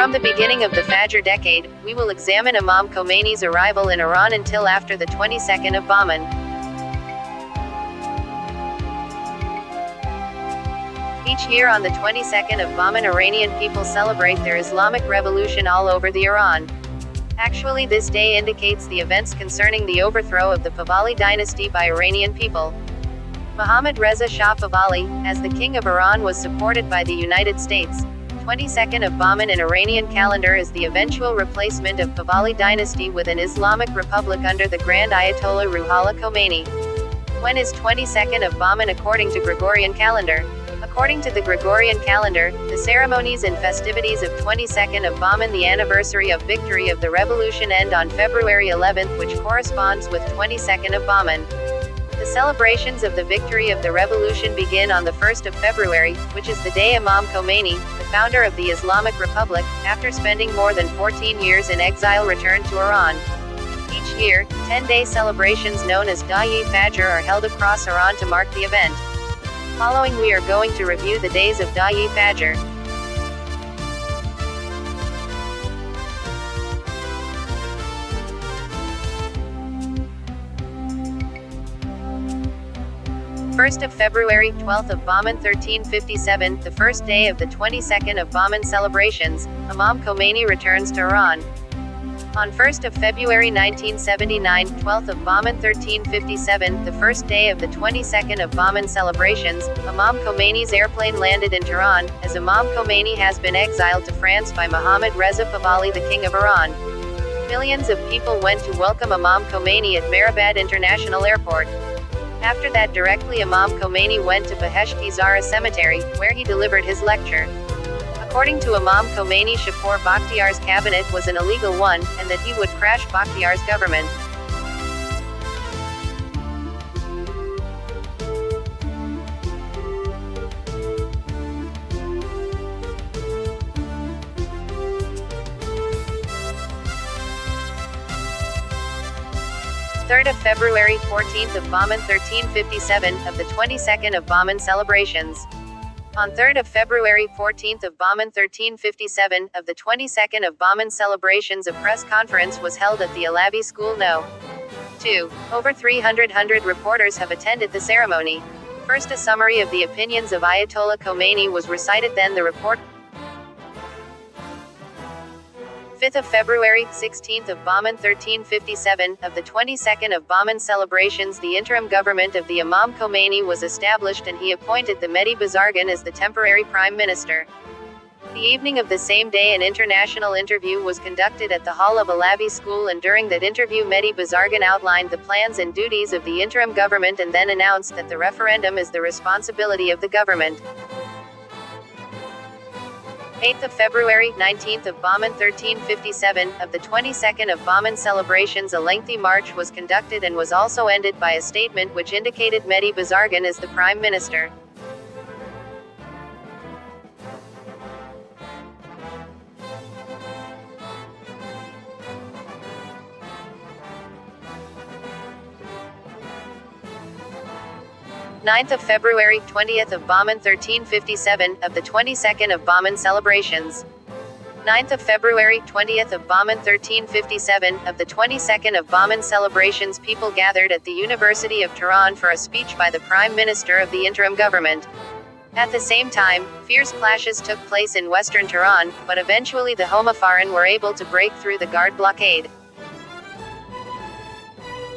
From the beginning of the Fajr decade, we will examine Imam Khomeini's arrival in Iran until after the 22nd of Bahman. Each year on the 22nd of Bahman, Iranian people celebrate their Islamic revolution all over the Iran. Actually, this day indicates the events concerning the overthrow of the Pahlavi dynasty by Iranian people. Mohammad Reza Shah Pahlavi, as the king of Iran, was supported by the United States. 22nd of Bahman in Iranian calendar is the eventual replacement of Pahlavi dynasty with an Islamic republic under the Grand Ayatollah Ruhollah Khomeini. When is 22nd of Bahman according to Gregorian calendar? According to the Gregorian calendar, the ceremonies and festivities of 22nd of Bahman, the anniversary of victory of the revolution, end on February 11th, which corresponds with 22nd of Bahman. The celebrations of the victory of the revolution begin on the 1st of February, which is the day Imam Khomeini, the founder of the Islamic Republic, after spending more than 14 years in exile, returned to Iran. Each year, 10-day celebrations known as Fajr are held across Iran to mark the event. Following, we are going to review the days of Fajr. First of February, 12th of Bahman 1357, the first day of the 22nd of Bahman celebrations, Imam Khomeini returns to Iran. On 1st of February 1979, 12th of Bahman 1357, the first day of the 22nd of Bahman celebrations, Imam Khomeini's airplane landed in Tehran, as Imam Khomeini has been exiled to France by Mohammad Reza Pahlavi, the king of Iran. Millions of people went to welcome Imam Khomeini at Mehrabad International Airport. After that, directly Imam Khomeini went to Beheshti Zahra Cemetery, where he delivered his lecture. According to Imam Khomeini, Shapur Bakhtiar's cabinet was an illegal one, and that he would crash Bakhtiar's government. Third of February, 14th of Bahman 1357, of the 22nd of Bahman celebrations. On 3rd of February, 14th of Bahman 1357, of the 22nd of Bahman celebrations, a press conference was held at the Alavi School No. 2. Over 300 reporters have attended the ceremony. First, a summary of the opinions of Ayatollah Khomeini was recited, then the report. 5th of February, 16th of Bahman 1357, of the 22nd of Bahman celebrations, the interim government of the Imam Khomeini was established, and he appointed the Mehdi Bazargan as the temporary prime minister. The evening of the same day, an international interview was conducted at the hall of Alavi School, and during that interview Mehdi Bazargan outlined the plans and duties of the interim government and then announced that the referendum is the responsibility of the government. 8th of February, 19th of Bahman 1357, of the 22nd of Bahman celebrations, a lengthy march was conducted and was also ended by a statement which indicated Mehdi Bazargan as the prime minister. Ninth of February, 20th of Bahman 1357, of the 22nd of Bahman celebrations. 9th of February, 20th of Bahman 1357, of the 22nd of Bahman celebrations, people gathered at the University of Tehran for a speech by the Prime Minister of the interim government. At the same time, fierce clashes took place in western Tehran, but eventually the Homofaran were able to break through the guard blockade.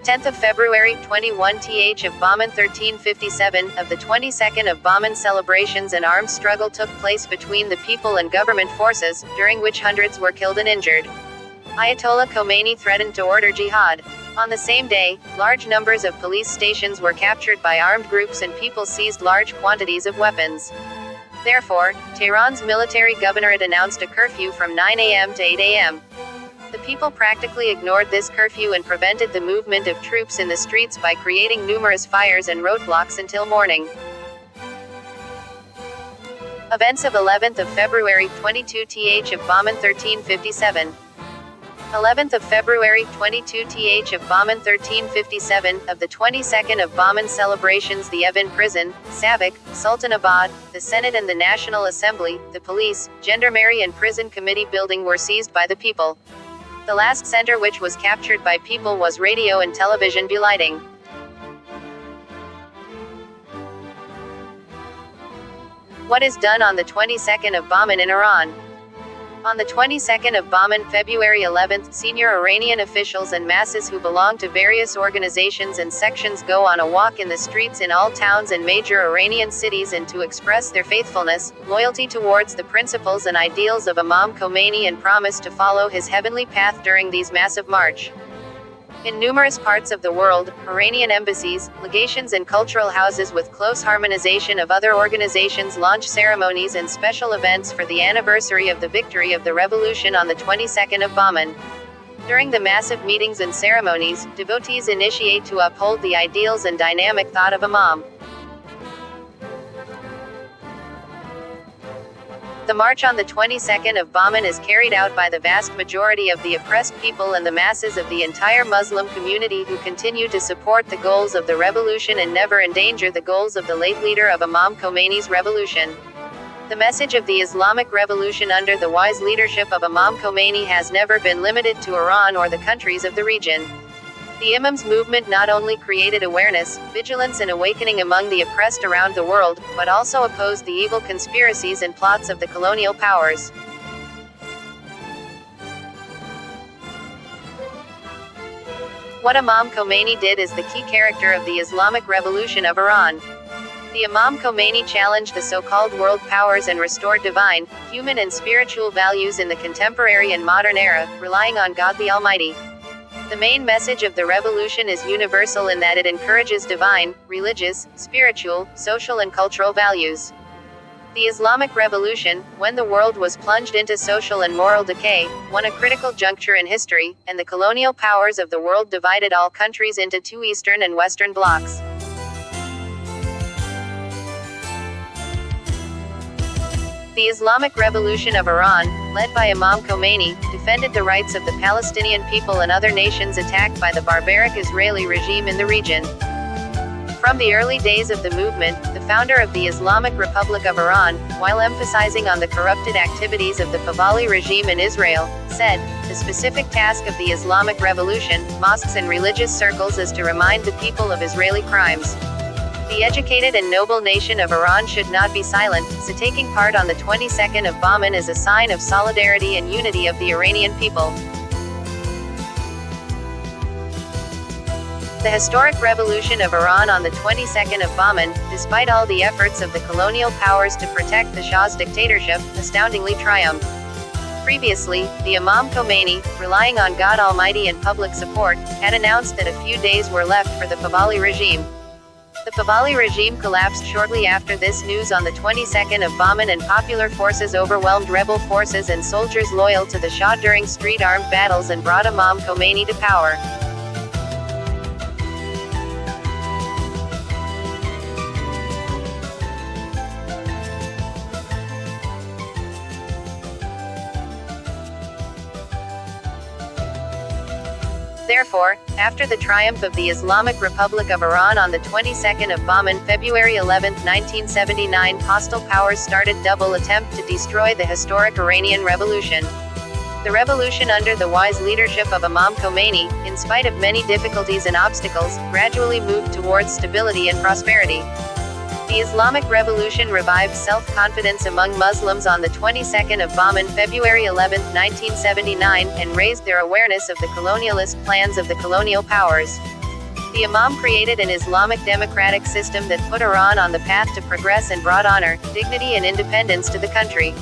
10th of February, 21th of Bahman 1357, of the 22nd of Bahman celebrations, an armed struggle took place between the people and government forces, during which hundreds were killed and injured. Ayatollah Khomeini threatened to order jihad. On the same day, large numbers of police stations were captured by armed groups and people seized large quantities of weapons. Therefore, Tehran's military governorate announced a curfew from 9 a.m. to 8 a.m. The people practically ignored this curfew and prevented the movement of troops in the streets by creating numerous fires and roadblocks until morning. Events of 11th of February, 22th of Bahman 1357. 11th of February, 22th of Bahman 1357, of the 22nd of Bahman celebrations the Evin Prison, Savak, Sultanabad, the Senate and the National Assembly, the police, gendarmerie and prison committee building were seized by the people. The last center which was captured by people was radio and television lighting. What is done on the 22nd of Bahman in Iran? On the 22nd of Bahman, February 11th, senior Iranian officials and masses who belong to various organizations and sections go on a walk in the streets in all towns and major Iranian cities and to express their faithfulness, loyalty towards the principles and ideals of Imam Khomeini and promise to follow his heavenly path during these massive march. In numerous parts of the world, Iranian embassies, legations and cultural houses with close harmonization of other organizations launch ceremonies and special events for the anniversary of the victory of the revolution on the 22nd of Bahman. During the massive meetings and ceremonies, devotees initiate to uphold the ideals and dynamic thought of Imam. The march on the 22nd of Bahman is carried out by the vast majority of the oppressed people and the masses of the entire Muslim community who continue to support the goals of the revolution and never endanger the goals of the late leader of Imam Khomeini's revolution. The message of the Islamic revolution under the wise leadership of Imam Khomeini has never been limited to Iran or the countries of the region. The Imam's movement not only created awareness, vigilance and awakening among the oppressed around the world, but also opposed the evil conspiracies and plots of the colonial powers. What Imam Khomeini did is the key character of the Islamic revolution of Iran. The Imam Khomeini challenged the so-called world powers and restored divine, human and spiritual values in the contemporary and modern era, relying on God the Almighty. The main message of the revolution is universal in that it encourages divine, religious, spiritual, social and cultural values. The Islamic revolution, when the world was plunged into social and moral decay, won a critical juncture in history, and the colonial powers of the world divided all countries into two Eastern and Western blocs. The Islamic Revolution of Iran, led by Imam Khomeini, defended the rights of the Palestinian people and other nations attacked by the barbaric Israeli regime in the region. From the early days of the movement, the founder of the Islamic Republic of Iran, while emphasizing on the corrupted activities of the Pahlavi regime in Israel, said, "The specific task of the Islamic Revolution, mosques and religious circles is to remind the people of Israeli crimes. The educated and noble nation of Iran should not be silent, so taking part on the 22nd of Bahman is a sign of solidarity and unity of the Iranian people." The historic revolution of Iran on the 22nd of Bahman, despite all the efforts of the colonial powers to protect the Shah's dictatorship, astoundingly triumphed. Previously, the Imam Khomeini, relying on God Almighty and public support, had announced that a few days were left for the Pahlavi regime. The Pahlavi regime collapsed shortly after this news on the 22nd of Bahman, and popular forces overwhelmed rebel forces and soldiers loyal to the Shah during street-armed battles and brought Imam Khomeini to power. Therefore, after the triumph of the Islamic Republic of Iran on the 22nd of Bahman, February 11, 1979, hostile powers started double attempt to destroy the historic Iranian Revolution. The revolution under the wise leadership of Imam Khomeini, in spite of many difficulties and obstacles, gradually moved towards stability and prosperity. The Islamic Revolution revived self-confidence among Muslims on the 22nd of Bahman, February 11, 1979, and raised their awareness of the colonialist plans of the colonial powers. The Imam created an Islamic democratic system that put Iran on the path to progress and brought honor, dignity and independence to the country.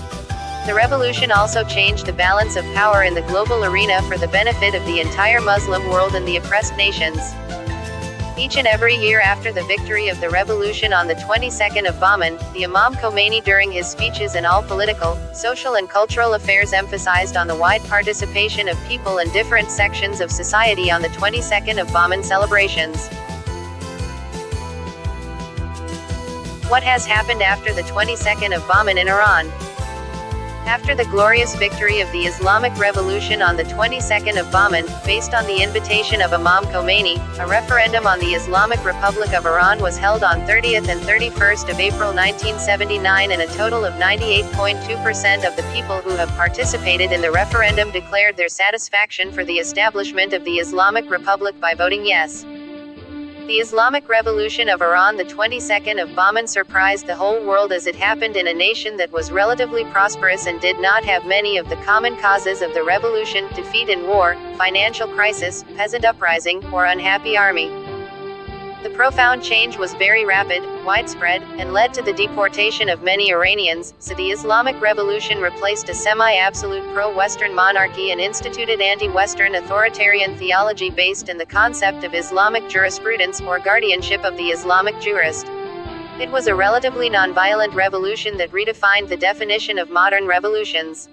The revolution also changed the balance of power in the global arena for the benefit of the entire Muslim world and the oppressed nations. Each and every year after the victory of the revolution on the 22nd of Bahman, the Imam Khomeini during his speeches in all political, social and cultural affairs emphasized on the wide participation of people in different sections of society on the 22nd of Bahman celebrations. What has happened after the 22nd of Bahman in Iran? After the glorious victory of the Islamic Revolution on the 22nd of Bahman, based on the invitation of Imam Khomeini, a referendum on the Islamic Republic of Iran was held on 30th and 31st of April 1979, and a total of 98.2% of the people who have participated in the referendum declared their satisfaction for the establishment of the Islamic Republic by voting yes. The Islamic Revolution of Iran, the 22nd of Bahman, surprised the whole world as it happened in a nation that was relatively prosperous and did not have many of the common causes of the revolution: defeat in war, financial crisis, peasant uprising, or unhappy army. The profound change was very rapid, widespread, and led to the deportation of many Iranians, so the Islamic Revolution replaced a semi-absolute pro-Western monarchy and instituted anti-Western authoritarian theology based in the concept of Islamic jurisprudence, or guardianship of the Islamic jurist. It was a relatively non-violent revolution that redefined the definition of modern revolutions.